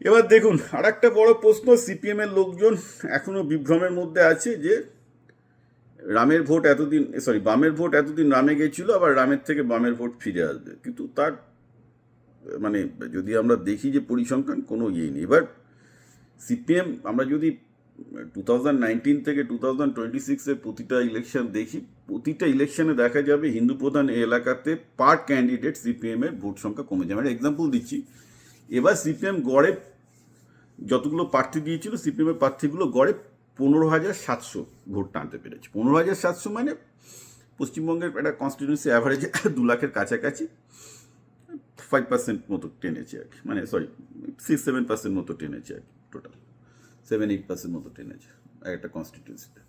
এবার দেখুন, আর একটা বড় প্রশ্ন, সিপিএম এর লোকজন এখনো বিভ্রমের মধ্যে আছে যে রামের ভোট এতদিন, সরি, বামের ভোট এতদিন রামে গেছিল, আবার রামের থেকে বামের ভোট ফিরে আসবে, কিন্তু তার মানে যদি আমরা দেখি যে পরিসংখ্যান কোনো ইয়ে নেই। এবার সিপিএম আমরা যদি 2019 থেকে 2026-এর প্রতিটা ইলেকশন দেখি, প্রতিটা ইলেকশনে দেখা যাবে হিন্দু প্রধান এলাকাতে পার ক্যান্ডিডেট সিপিএম এর ভোট সংখ্যা কমে যাবে। আমি এক্সাম্পল দিচ্ছি, এবার সিপিএম গড়ে যতগুলো প্রার্থী দিয়েছিল, সিপিএমের প্রার্থীগুলো গড়ে 15,700 ভোট টানতে পেরেছে। 15,700 মানে পশ্চিমবঙ্গের একটা কনস্টিটিউন্সি অ্যাভারেজে 2 লাখের কাছাকাছি 5% মতো টেনেছে আর কি, মানে সরি 6-7% মতো টেনেছে আর কি, টোটাল 7-8% মতো টেনেছে একটা কনস্টিটিউন্সিতে।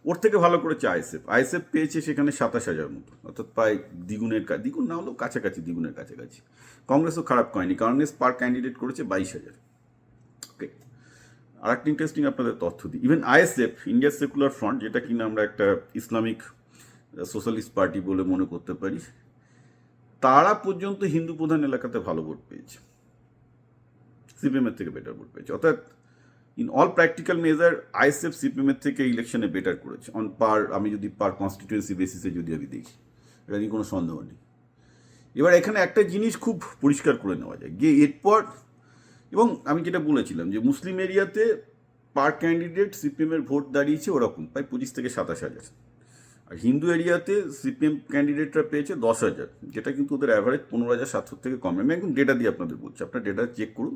ওর থেকে ভালো করেছে আইএসএফ। আইএসএফ পেয়েছে সেখানে 27,000 মতো, অর্থাৎ প্রায় দ্বিগুণের, দ্বিগুণ না হলেও কাছাকাছি দ্বিগুণের কাছাকাছি। কংগ্রেসও খারাপ করেনি, কংগ্রেস পার ক্যান্ডিডেট করেছে 22,000। ওকে, আর একটা ইন্টারেস্টিং আপনাদের তথ্য দিই, even ISF, India secular front, যেটা কিনা আমরা একটা ইসলামিক সোশ্যালিস্ট পার্টি বলে মনে করতে পারি, তারা পর্যন্ত হিন্দু প্রধান এলাকাতে ভালো ভোট পেয়েছে, সিপিএম এর থেকে বেটার ভোট পেয়েছে। অর্থাৎ in all practical measure ISF CPM এর থেকে ইলেকশনে বেটার করেছে অন পার, আমি যদি পার কনস্টিটিউয়েন্সি বেসিসে যদি আমি দেখি, এটা নিয়ে কোনো সন্দেহ নেই। এবার এখানে একটা জিনিস খুব পরিষ্কার করে নেওয়া যায় যে এরপর, এবং আমি যেটা বলেছিলাম যে মুসলিম এরিয়াতে পার ক্যান্ডিডেট সিপিএমের ভোট দাঁড়িয়েছে ওরকম প্রায় 25,000 থেকে 27,000, আর হিন্দু এরিয়াতে সিপিএম ক্যান্ডিডেটরা পেয়েছে 10,000, যেটা কিন্তু ওদের অ্যাভারেজ 15,700 থেকে কম। আমি একদম ডেটা দিয়ে আপনাদের বলছি, আপনার ডেটা চেক করুন,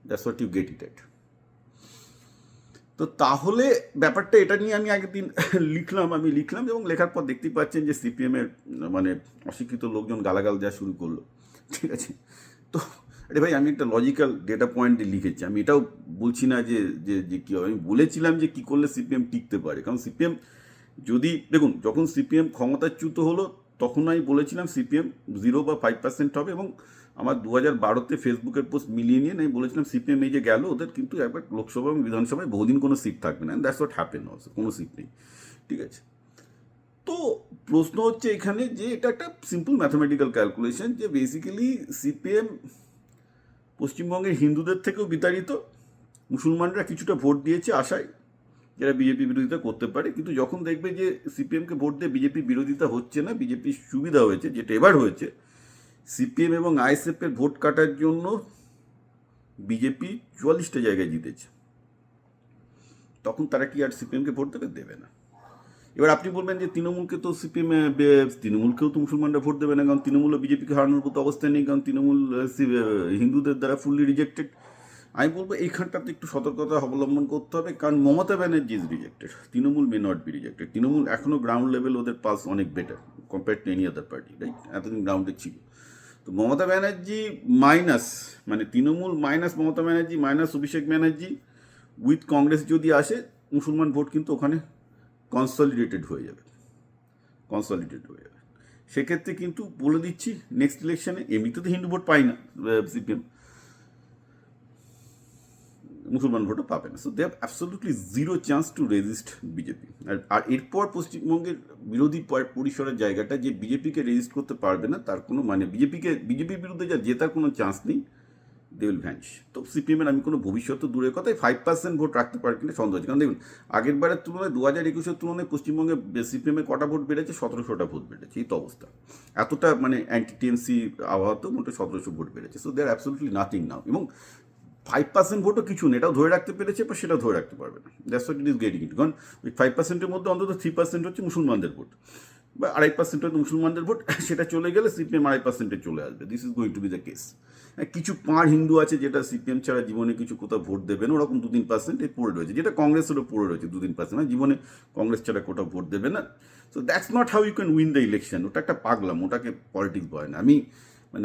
that's what you get it at. তো তাহলে ব্যাপারটা এটা নিয়ে আমি আগের দিন লিখলাম এবং লেখার পর দেখতেই পাচ্ছেন যে সিপিএমের মানে অশিক্ষিত লোকজন গালাগাল দেওয়া শুরু করলো, ঠিক আছে। তো আরে ভাই, আমি একটা লজিক্যাল ডেটা পয়েন্ট লিখেছি, আমি এটাও বলছি না যে যে যে কী হবে, আমি বলেছিলাম যে কী করলে সিপিএম টিকতে পারে। কারণ সিপিএম যদি দেখুন, যখন সিপিএম ক্ষমতাচ্যুত হলো তখন আমি বলেছিলাম সিপিএম 0 বা 5% হবে, এবং আমার 2012-তে ফেসবুকের পোস্ট মিলিয়ে নিয়ে আমি বলেছিলাম সিপিএম এই যে গেল, ওদের কিন্তু একবার লোকসভা এবং বিধানসভায় বহুদিন কোনো সিট থাকবে না, দ্যাটস হোয়াট হ্যাপেন অলসো, কোনো সিট নেই, ঠিক আছে। তো প্রশ্ন হচ্ছে এখানে যে এটা একটা সিম্পল ম্যাথমেটিক্যাল ক্যালকুলেশন, যে বেসিক্যালি সিপিএম পশ্চিমবঙ্গের হিন্দুদের থেকেও বিতাড়িত, মুসলমানরা কিছুটা ভোট দিয়েছে আশায় যারা বিজেপি বিরোধিতা করতে পারে, কিন্তু যখন দেখবে যে সিপিএমকে ভোট দিয়ে বিজেপি বিরোধিতা হচ্ছে না, বিজেপির সুবিধা হয়েছে, যেটা এবার হয়েছে, সিপিএম এবং আইএসএফের ভোট কাটার জন্য বিজেপি 44টা জায়গায় জিতেছে, তখন তারা কি আর সিপিএমকে ভোট দেবে? দেবে না। এবার আপনি বলবেন যে তৃণমূলকে তো সিপিএম, তৃণমূলকেও তো মুসলমানরা ভোট দেবে না, কারণ তৃণমূলও বিজেপিকে হারানোর মতো অবস্থায় নেই, কারণ তৃণমূল হিন্দুদের দ্বারা ফুললি রিজেক্টেড। আমি বলবো এইখানটাতে একটু সতর্কতা অবলম্বন করতে হবে, কারণ Mamata Banerjee is rejected, Trinamool may not be rejected. Trinamool এখনও গ্রাউন্ড লেভেল ওদের পাস অনেক better compare to any other party, right? এতদিন গ্রাউন্ডে ছিল। তো মমতা ব্যানার্জি মাইনাস, মানে Trinamool minus Mamata Banerjee minus Abhishek Banerjee with Congress যদি আসে, মুসলমান ভোট কিন্তু ওখানে কনসলিডেটেড হয়ে যাবে, কনসলিডেটেড হয়ে যাবে। সেক্ষেত্রে কিন্তু বলে দিচ্ছি, নেক্সট ইলেকশনে এমনিতে তো হিন্দু ভোট পাই না সিপিএম, মুসলমান ভোটও পাবে না। So they have absolutely zero chance to resist BJP. আর এরপর পশ্চিমবঙ্গের বিরোধী পরিসরের জায়গাটা যে বিজেপিকে রেজিস্ট করতে পারবে না, তার কোনো মানে বিজেপির বিরুদ্ধে যা জেতার কোনো চান্স নেই, দে উইল ভ্যানিশ। তো সিপিএমের আমি কোনো ভবিষ্যৎ দূরের কথায় 5% ভোট রাখতে পারে কিনা সন্দেহ আছে। কারণ দেখুন, আগের বারের তুলনায় 2021-এর তুলনায় পশ্চিমবঙ্গে সিপিএমের কটা ভোট বেড়েছে? 1700টা ভোট বেড়েছে, এই তো অবস্থা। এতটা মানে অ্যান্টি টিএমসি আবহাওয়াতেও মোটে 1700 ভোট বেড়েছে। So they are absolutely nothing now. এবং 5% ভোটও কিছু নেই, এটাও ধরে রাখতে পেরেছে, বা সেটাও ধরে রাখতে পারবে না। That's what it is getting ইট। কারণ ওই 5%-এর মধ্যে অন্তত 3% হচ্ছে মুসলমানদের ভোট, বা 2.5% হয়তো মুসলমানদের ভোট, সেটা চলে গেলে সিপিএম 2.5%-এ চলে আসবে। This is going to B the case. কিছু পাঁড় হিন্দু আছে যেটা সিপিএম ছাড়া জীবনে কিছু কোথাও ভোট দেবে না, ওরকম 2-3% পড়ে রয়েছে, যেটা কংগ্রেসেরও পড়ে রয়েছে 2-3%, মানে জীবনে কংগ্রেস ছাড়া কোথাও ভোট দেবে না। So that's not how you can win the election. ওটা একটা পাগলাম, ওটাকে পলিটিক্স বলে না।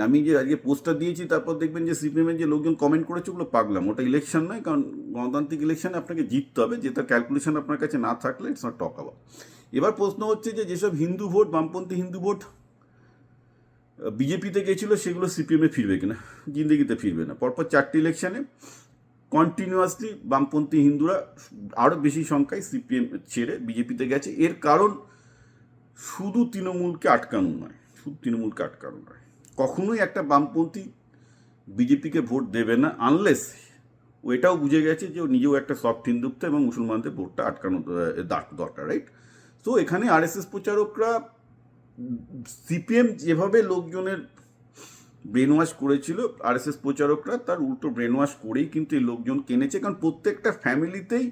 আমি যে আজকে পোস্টটা দিয়েছি, তারপর দেখবেন যে সিপিএমের যে লোকজন কমেন্ট করেছে, ওগুলো পাগলাম। ওটা ইলেকশন নয়, কারণ গণতান্ত্রিক ইলেকশনে আপনাকে জিততে হবে, যেটা ক্যালকুলেশন আপনার কাছে না থাকলে ইটস নট টক অ্যাবাউট। এবার প্রশ্ন হচ্ছে যে যেসব হিন্দু ভোট, বামপন্থী হিন্দু ভোট বিজেপিতে গেছিল, সেগুলো সিপিএমে ফিরবে কিনা? জিন্দেগিতে ফিরবে না। পরপর 4টে ইলেকশনে কন্টিনিউয়াসলি বামপন্থী হিন্দুরা আরও বেশি সংখ্যায় সিপিএম ছেড়ে বিজেপিতে গেছে। এর কারণ শুধু তৃণমূলকে আটকানো নয়, কখনোই একটা বামপন্থী বিজেপিকে ভোট দেবে না আনলেস ও এটাও বুঝে গেছে যে ও নিজেও একটা সফট হিন্দুত্ব এবং মুসলমানদের ভোটটা আটকানো দরকার, রাইট? তো এখানে আরএসএস প্রচারকরা সিপিএম যেভাবে লোকজনের ব্রেন ওয়াশ করেছিল, আরএসএস প্রচারকরা তার উল্টো ব্রেন ওয়াশ করেই কিন্তু এই লোকজন কিনেছে। কারণ প্রত্যেকটা ফ্যামিলিতেই,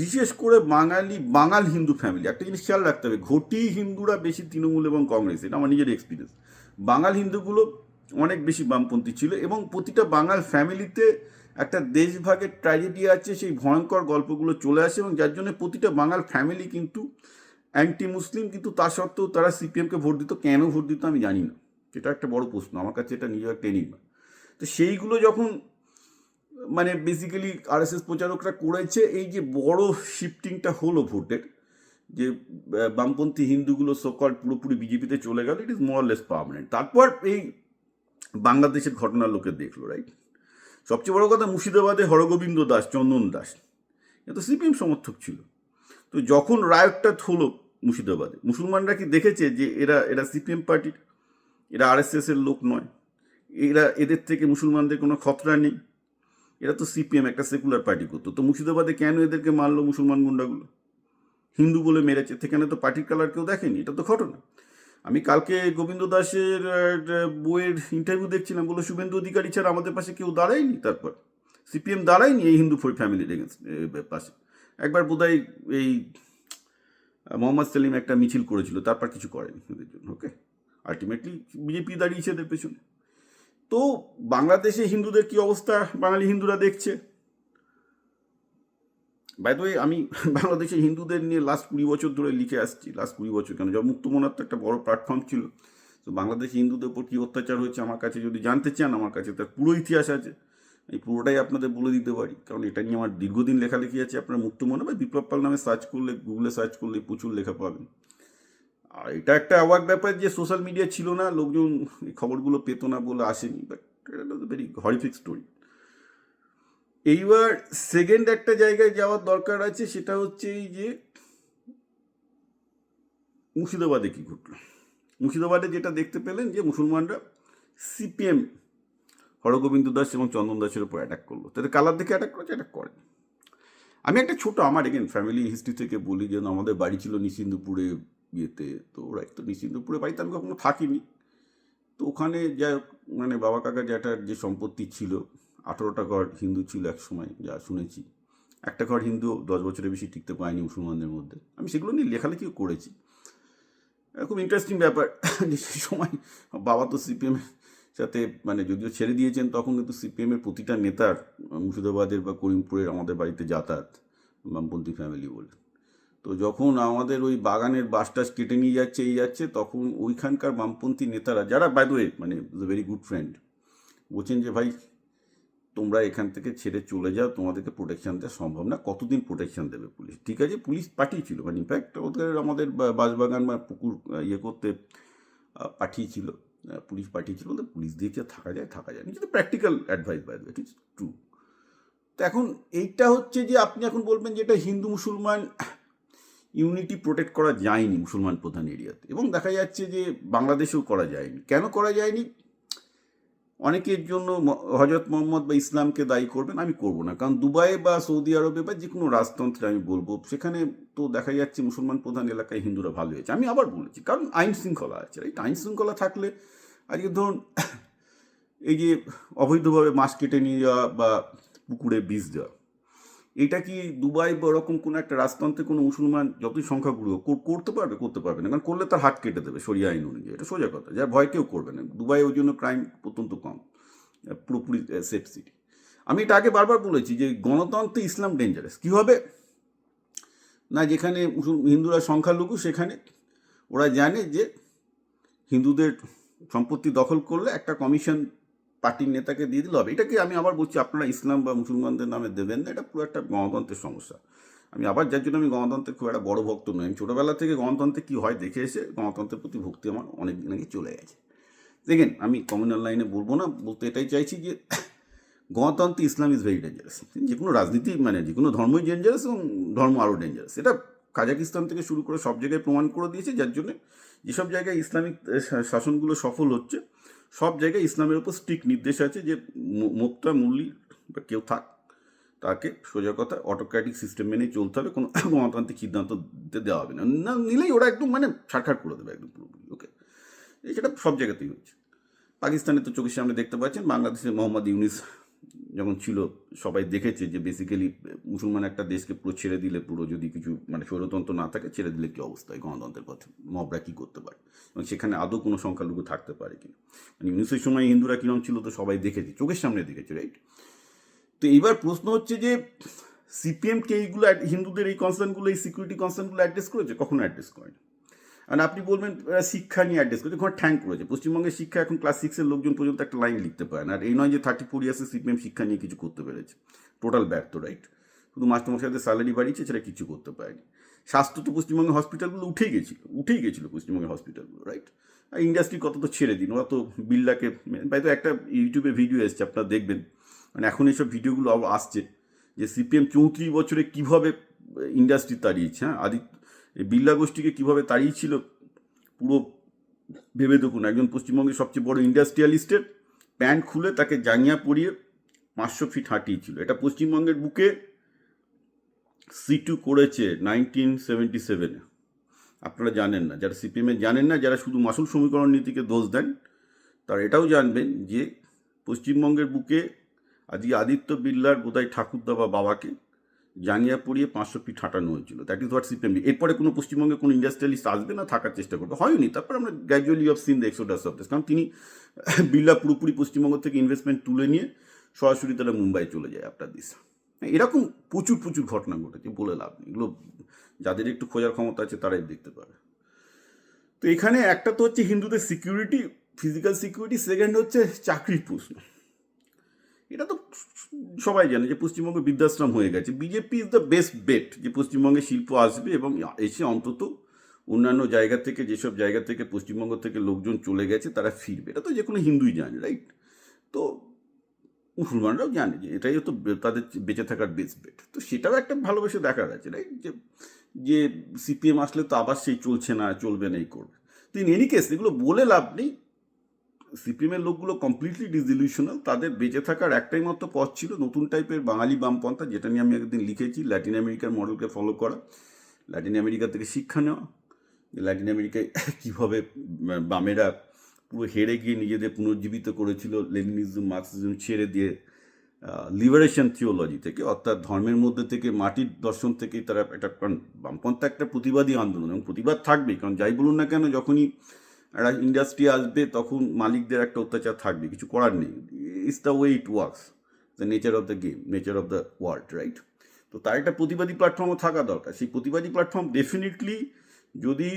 বিশেষ করে বাঙাল হিন্দু ফ্যামিলি, একটা জিনিস খেয়াল রাখতে হবে, ঘটি হিন্দুরা বেশি তৃণমূল এবং কংগ্রেস, এটা আমার নিজের এক্সপিরিয়েন্স। বাঙাল হিন্দুগুলো অনেক বেশি বামপন্থী ছিল এবং প্রতিটা বাঙাল ফ্যামিলিতে একটা দেশভাগের ট্র্যাজেডি আছে, সেই ভয়ঙ্কর গল্পগুলো চলে আসে এবং যার জন্য প্রতিটা বাঙাল ফ্যামিলি কিন্তু অ্যান্টি মুসলিম, কিন্তু তা সত্ত্বেও তারা সিপিএমকে ভোট দিত। কেন ভোট দিত আমি জানি না, এটা একটা বড় প্রশ্ন আমার কাছে, এটা নিজের একটা এনিগমা। তো সেইগুলো যখন মানে বেসিক্যালি আরএসএস প্রচারকরা করেছে, এই যে বড় শিফটিংটা হলো ভোটের, যে বামপন্থী হিন্দুগুলো সকল পুরোপুরি বিজেপিতে চলে গেল, ইট ইজ মোরলেস পার্মানেন্ট। তারপর এই বাংলাদেশের ঘটনার লোকে দেখলো, রাইট? সবচেয়ে বড় কথা, মুর্শিদাবাদে হরগোবিন্দ দাস, চন্দন দাস, এ তো সিপিএম সমর্থক ছিল। তো যখন রায়টটা হলো মুর্শিদাবাদে, মুসলমানরা কি দেখেছে যে এরা সিপিএম পার্টির, এরা আরএসএস এর লোক নয়, এদের থেকে মুসলমানদের কোনো খতরা নেই, এরা তো সিপিএম একটা সেকুলার পার্টি করতো। তো মুর্শিদাবাদে কেন এদেরকে মারলো মুসলমান গুন্ডাগুলো? হিন্দু বলে মেরেছে, সেখানে তো পার্টির কালার কেউ দেখেনি, এটা তো ঘটনা। আমি কালকে গোবিন্দ দাসের বইয়ের ইন্টারভিউ দেখছিলাম, বলে শুভেন্দু অধিকারী ছাড়া আমাদের পাশে কেউ দাঁড়ায়নি, তারপর সিপিএম দাঁড়ায়নি এই হিন্দু ফ্যামিলির পাশে। একবার বোধহয় এই মোহাম্মদ সেলিম একটা মিছিল করেছিল, তারপর কিছু করেনি এদের জন্য। ওকে, আলটিমেটলি বিজেপি দাঁড়িয়েছে এদের পেছনে। তো বাংলাদেশে হিন্দুদের কি অবস্থা বাঙালি হিন্দুরা দেখছে। বাই দ্য ওয়ে, আমি বাংলাদেশের হিন্দুদের নিয়ে লাস্ট 20 বছর ধরে লিখে আসছি। লাস্ট 20 বছর কেন, যখন মুক্তমনার তো একটা বড় প্ল্যাটফর্ম ছিল। তো বাংলাদেশি হিন্দুদের উপর কী অত্যাচার হয়েছে আমার কাছে যদি জানতে চান, আমার কাছে তার পুরো ইতিহাস আছে, এই পুরোটাই আপনাদের বলে দিতে পারি, কারণ এটা নিয়ে আমার দীর্ঘদিন লেখালেখি আছে। আপনার মুক্তমনা বা বিপ্লব পাল নামে সার্চ করলে, গুগলে সার্চ করলে প্রচুর লেখা পাবেন। আর এটা একটা অবাক ব্যাপার যে সোশ্যাল মিডিয়া ছিল না, লোকজন এই খবরগুলো পেতো না বলে আসেনি, বাট এটা ভেরি হরিফিক স্টোরি। এইবার সেকেন্ড একটা জায়গায় যাওয়ার দরকার আছে, সেটা হচ্ছে এই যে মুর্শিদাবাদে কী ঘটল। মুর্শিদাবাদে যেটা দেখতে পেলেন যে মুসলমানরা সিপিএম হরগোবিন্দ দাস এবং চন্দন দাসের উপর অ্যাটাক করলো। তাদের কালার দেখে অ্যাটাক করেছে, অ্যাটাক করে। আমি একটা ছোট আমার ফ্যামিলি হিস্ট্রি থেকে বলি, যেন আমাদের বাড়ি ছিল নিশ্চিন্দপুরে ইয়েতে, তো ওরা তো নিশ্চিন্দপুরে বাড়িতে আমি কখনো থাকিনি। তো ওখানে যা মানে বাবা কাকা জ্যাঠার যে সম্পত্তি ছিল, 18টা ঘর হিন্দু ছিল এক সময়, যা শুনেছি। একটা ঘর হিন্দু 10 বছরের বেশি টিকতে পায়নি মুসলমানদের মধ্যে। আমি সেগুলো নিয়ে লেখালেখিও করেছি। খুব ইন্টারেস্টিং ব্যাপার যে সেই সময় বাবা তো সিপিএমের সাথে মানে যদিও ছেড়ে দিয়েছেন, তখন কিন্তু সিপিএমের প্রতিটা নেতার মুর্শিদাবাদের বা করিমপুরের আমাদের বাড়িতে যাতায়াত, বামপন্থী ফ্যামিলি বলে। তো যখন আমাদের ওই বাগানের বাস টাস কেটে নিয়ে যাচ্ছে তখন ওইখানকার বামপন্থী নেতারা, যারা বাই দ্য ওয়ে মানে ভেরি গুড ফ্রেন্ড, বলছেন যে ভাই তোমরা এখান থেকে ছেড়ে চলে যাও, তোমাদেরকে প্রোটেকশান দেওয়া সম্ভব না। কতদিন প্রোটেকশান দেবে পুলিশ? ঠিক আছে, পুলিশ পাঠিয়েছিল, মানে ইনফ্যাক্ট ওদের আমাদের বাঁশবাগান বা পুকুর ইয়ে করতে পাঠিয়েছিল, পুলিশ পাঠিয়েছিল। তো পুলিশ দিয়ে কি থাকা যায়? কিন্তু practical advice by the way, it is true. তো এখন এইটা হচ্ছে যে আপনি এখন বলবেন যে এটা হিন্দু মুসলমান ইউনিটি প্রোটেক্ট করা যায়নি মুসলমান প্রধান এরিয়াতে, এবং দেখা যাচ্ছে যে বাংলাদেশেও করা যায়নি। কেন করা যায়নি? অনেকের জন্য হজরত মোহাম্মদ বা ইসলামকে দায়ী করবেন, আমি করব না। কারণ দুবাই বা সৌদি আরবে বা যে কোনো রাজতন্ত্রে আমি বলবো, সেখানে তো দেখা যাচ্ছে মুসলমান প্রধান এলাকায় হিন্দুরা ভালো হয়েছে। আমি আবার বলেছি, কারণ আইন শৃঙ্খলা আছে, রাইট? আইন শৃঙ্খলা থাকলে আজকে ধরুন এই যে অবৈধভাবে মাছ কেটে নিয়ে যাওয়া বা পুকুরে বীজ দেওয়া, এটা কি দুবাই বা ওরকম কোনো একটা রাজতন্ত্রে কোনো মুসলমান যতই সংখ্যাগুরু করতে পারবে না, কারণ করলে তার হাত কেটে দেবে শরিয়া আইন অনুযায়ী। এটা সোজা কথা, যার ভয় কেউ করবে না। দুবাই ওই জন্য ক্রাইম অত্যন্ত কম, পুরোপুরি সেফ সিটি। আমি এটা আগে বারবার বলেছি যে গণতন্ত্রে ইসলাম ডেঞ্জারাস। কী হবে না, যেখানে হিন্দুরা সংখ্যালঘু সেখানে ওরা জানে যে হিন্দুদের সম্পত্তি দখল করলে একটা কমিশন পার্টির নেতাকে দিয়ে দিলে হবে। এটাকে আমি আবার বলছি, আপনারা ইসলাম বা মুসলমানদের নামে দেবেন না, এটা পুরো একটা গণতন্ত্রের সমস্যা। আমি আবার যার জন্য আমি গণতন্ত্রের খুব একটা বড় ভক্ত নই। আমি ছোটোবেলা থেকে গণতন্ত্রে কী হয় দেখে এসে গণতন্ত্রের প্রতি ভক্তি আমার অনেক দিন আগে চলে গেছে। দেখেন, আমি কমিউনাল লাইনে বলবো না, বলতে এটাই চাইছি যে গণতন্ত্রে ইসলাম ইজ ভেরি ডেঞ্জারাস। যে কোনো রাজনীতি মানে যে কোনো ধর্মই ডেঞ্জারাস, এবং ধর্ম আরও ডেঞ্জারাস। এটা কাজাকিস্তান থেকে শুরু করে সব জায়গায় প্রমাণ করে দিয়েছে, যার জন্য যেসব জায়গায় ইসলামিক শাসনগুলো সফল হচ্ছে সব জায়গায় ইসলামের উপর স্ট্রিক্ট নির্দেশ আছে যে মোক্তা মুল্লি বা কেউ থাক, তাকে সোজা কথা অটোক্র্যাটিক সিস্টেম মেনেই চলতে হবে, কোনো গণতান্ত্রিক সিদ্ধান্ত দেওয়া হবে না, না নিলেই ওরা একদম মানে ছাড়খাড় করে দেবে একদম পুরোপুরি। ওকে, সেটা সব জায়গাতেই হচ্ছে। পাকিস্তানে তো চোখের সামনে দেখতে পাচ্ছেন, বাংলাদেশে মোহাম্মদ ইউনিস যখন ছিল সবাই দেখেছে যে বেসিক্যালি মুসলমান একটা দেশকে পুরো ছেড়ে দিলে, পুরো যদি কিছু মানে স্বৈরতন্ত্র না থাকে ছেড়ে দিলে কী অবস্থায় গণতন্ত্রের পথে মবরা কী করতে পারে, এবং সেখানে আদৌ কোনো সংখ্যালঘু থাকতে পারে কিনা। মানে ইউনিসের সময় হিন্দুরা কিরম ছিল তো সবাই দেখেছে, চোখের সামনে দেখেছে, রাইট? তো এইবার প্রশ্ন হচ্ছে যে সিপিএমকে এইগুলো হিন্দুদের এই কনসার্নগুলো, এই সিকিউরিটি কনসার্নগুলো অ্যাড্রেস করেছে? কখনো অ্যাড্রেস করেনি। আর আপনি বলবেন শিক্ষা নিয়ে অ্যাড্রেস করেছে, ওখানে ঠ্যাঙ্ক করেছে। পশ্চিমবঙ্গের শিক্ষা এখন ক্লাস 6-এর লোকজন পর্যন্ত একটা লাইন লিখতে পারে না। আর এই নয় যে 34 ইয়ার্সে সিপিএম শিক্ষা নিয়ে কিছু করতে পেরেছে, টোটাল ব্যর্থ, রাইট? শুধু মাস্টারমশাইদের স্যালারি বাড়িয়েছে, সেটা কিছু করতে পারেনি। স্বাস্থ্য তো পশ্চিমবঙ্গের হসপিটালগুলো উঠেই গেছিলো পশ্চিমবঙ্গের হসপিটালগুলো, রাইট? আর ইন্ডাস্ট্রি কত তো ছেড়ে দিন, ওরা তো বিল্লাকে তো একটা ইউটিউবে ভিডিও এসছে, আপনারা দেখবেন, মানে এখন এইসব ভিডিওগুলো আসছে যে সিপিএম 34 বছরে কীভাবে ইন্ডাস্ট্রি তাড়িয়েছে। হ্যাঁ, এই বিল্লা গোষ্ঠীকে কীভাবে তাড়িয়েছিল পুরো ভেবে দেখুন। একজন পশ্চিমবঙ্গের সবচেয়ে বড় ইন্ডাস্ট্রিয়ালিস্টের প্যান্ট খুলে তাকে জাঙ্গিয়া পরিয়ে 500 ফিট হাঁটিয়েছিল। এটা পশ্চিমবঙ্গের বুকে সিটু করেছে 1977-এ। আপনারা জানেন না, যারা সিপিএমের জানেন না, যারা শুধু মাসুল সমীকরণ নীতিকে দোষ দেন, তারা এটাও জানবেন যে পশ্চিমবঙ্গের বুকে আজকে আদিত্য বিড়লার বোধহয় ঠাকুরদা বা বাবাকে জাঙ্গিয়া পরিয়ে 500 ফিট হাঁটানো হয়েছিল। That is what CPM. এরপরে কোনো পশ্চিমবঙ্গে কোনো ইন্ডাস্ট্রিয়ালিস্ট আসবে না, থাকার চেষ্টা করবে, হয়নি। তারপর আমরা gradually of seen the Exodus of this, কারণ তিনি বিড়লা পুরোপুরি পশ্চিমবঙ্গ থেকে ইনভেস্টমেন্ট তুলে নিয়ে সরাসরি তারা মুম্বাই চলে যায় আফটার দিস। এরকম প্রচুর প্রচুর ঘটনা ঘটেছে, বলে লাভ নেই। এগুলো যাদের একটু খোঁজার ক্ষমতা আছে তারাই দেখতে পারে। তো এখানে একটা তো হচ্ছে হিন্দুদের সিকিউরিটি, ফিজিক্যাল সিকিউরিটি, সেকেন্ড হচ্ছে চাকরির প্রশ্ন। এটা তো সবাই জানে যে পশ্চিমবঙ্গে বৃদ্ধাশ্রম হয়ে গেছে। BJP is the best bet যে পশ্চিমবঙ্গে শিল্প আসবে এবং এসে অন্তত অন্যান্য জায়গা থেকে, যেসব জায়গা থেকে পশ্চিমবঙ্গ থেকে লোকজন চলে গেছে তারা ফিরবে। এটা তো যে কোনো হিন্দুই জানে, রাইট? তো মুসলমানরাও জানে যে এটাই তো তাদের বেঁচে থাকার বেস্ট বেট। তো সেটাও একটা ভালোবেসে দেখার আছে, রাইট? যে সিপিএম আসলে তো আবার সেই চলছে না, চলবে না, এই করবে। তো ইন এনি কেস এগুলো বলে লাভ নেই। সিপিএমের লোকগুলো কমপ্লিটলি ডিসইলিউশনাল। তাদের বেঁচে থাকার একটাই মাত্র পথ ছিল নতুন টাইপের বাঙালি বামপন্থা, যেটা নিয়ে আমি একদিন লিখেছি, ল্যাটিন আমেরিকার মডেলকে ফলো করা, ল্যাটিন আমেরিকা থেকে শিক্ষা নেওয়া, ল্যাটিন আমেরিকায় কীভাবে বামেরা পুরো হেরে গিয়ে নিজেদের পুনর্জীবিত করেছিল লেনিনিজম মার্কসিজম ছেড়ে দিয়ে লিবারেশন থিওলজি থেকে, অর্থাৎ ধর্মের মধ্যে থেকে, মাটির দর্শন থেকেই তারা একটা, কারণ বামপন্থা একটা প্রতিবাদী আন্দোলন এবং প্রতিবাদ থাকবেই, কারণ যাই বলুন না কেন যখনই একটা ইন্ডাস্ট্রি আসবে তখন মালিকদের একটা অত্যাচার থাকবে, কিছু করার নেই। It's the way it works, the nature of the game, nature of the world, right? তো তার একটা প্রতিবাদী প্ল্যাটফর্মও থাকা দরকার। সেই প্রতিবাদী প্ল্যাটফর্ম ডেফিনেটলি যদি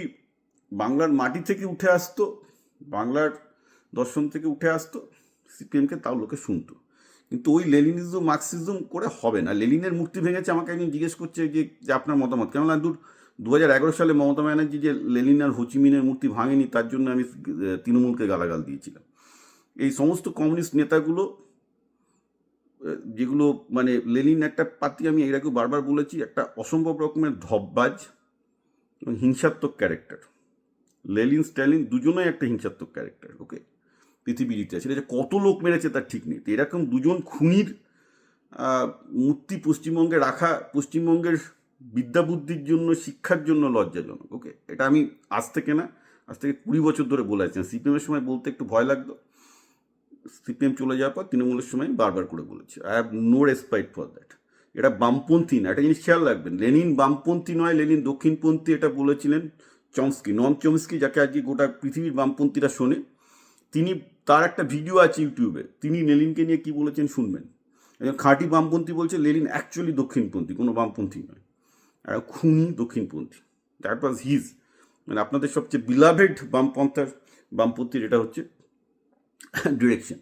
বাংলার মাটি থেকে উঠে আসতো, বাংলার দর্শন থেকে উঠে আসতো, সিপিএমকে তাও লোকে শুনতো। কিন্তু ওই লেনিনিজম মার্কসিজম করে হবে না। লেনিনের মূর্তি ভেঙেছে, আমাকে একদিন জিজ্ঞেস করছে যে আপনার মতামত কেমন। 2011 সালে মমতা ব্যানার্জি যে লেনিন আর হোচিমিনের মূর্তি ভাঙেনি, তার জন্য আমি তৃণমূলকে গালাগাল দিয়েছিলাম। এই সমস্ত কমিউনিস্ট নেতাগুলো যেগুলো মানে লেনিন একটা পার্টি, আমি এর আগেও বারবার বলেছি, একটা অসম্ভব রকমের ধপবাজ এবং হিংসাত্মক ক্যারেক্টার। লেনিন স্ট্যালিন দুজনেই একটা হিংসাত্মক ক্যারেক্টার। ওকে, পৃথিবীর ইতিহাসে এটা কত লোক মেরেছে তার ঠিক নেই। তো এরকম দুজন খুনির মূর্তি পশ্চিমবঙ্গে রাখা পশ্চিমবঙ্গের বিদ্যা বুদ্ধির জন্য, শিক্ষার জন্য লজ্জাজনক। ওকে, এটা আমি আজ থেকে 20 বছর ধরে বলে আসছি। সিপিএমের সময় বলতে একটু ভয় লাগতো, সিপিএম চলে যাওয়ার পর তৃণমূলের সময় বারবার করে বলেছি, I have no respect for that. এটা বামপন্থী না, একটা জিনিস খেয়াল রাখবেন, লেনিন বামপন্থী নয়, লেনিন দক্ষিণপন্থী। এটা বলেছিলেন চমস্কি, নন চমস্কি, যাকে আজকে গোটা পৃথিবীর বামপন্থীরা শোনে। তিনি, তার একটা ভিডিও আছে ইউটিউবে, তিনি লেনিনকে নিয়ে কি বলেছেন শুনবেন। একজন খাঁটি বামপন্থী বলছে লেনিন অ্যাকচুয়ালি দক্ষিণপন্থী, কোনো বামপন্থী নয়, খুনি দক্ষিণপন্থী। দ্যাট ওয়াজ হিজ, মানে আপনাদের সবচেয়ে বিলাভেড বামপন্থীর এটা হচ্ছে ডিরেকশন।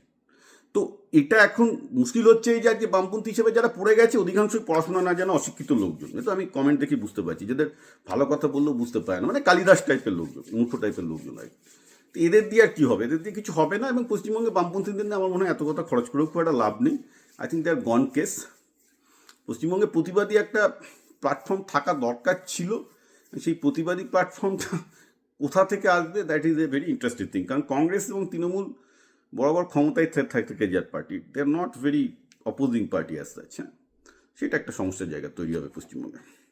তো এটা এখন মুশকিল হচ্ছে এই যে আজকে বামপন্থী হিসেবে যারা পড়ে গেছে অধিকাংশই পড়াশোনা না জানা অশিক্ষিত লোকজন। এটা আমি কমেন্ট দেখে বুঝতে পারছি, যাদের ভালো কথা বললেও বুঝতে পারে না, মানে কালিদাস টাইপের লোকজন, মূর্খ টাইপের লোকজন আর কি। তো এদের দিয়ে আর কী হবে, এদের দিয়ে কিছু হবে না। এবং পশ্চিমবঙ্গে বামপন্থীদের নিয়ে আমার মনে হয় এত কথা খরচ করেও খুব একটা লাভ নেই। I think they are gone case. পশ্চিমবঙ্গে প্রতিবাদী একটা প্ল্যাটফর্ম থাকা দরকার ছিল। সেই প্রতিবাদী প্ল্যাটফর্মটা কোথা থেকে আসবে, that is a very interesting thing. কারণ কংগ্রেস এবং তৃণমূল বরাবর ক্ষমতায় থাকতে Kejriwal party, they are not very opposing party as such. হ্যাঁ, সেটা একটা সমস্যার জায়গা তৈরি হবে পশ্চিমবঙ্গে।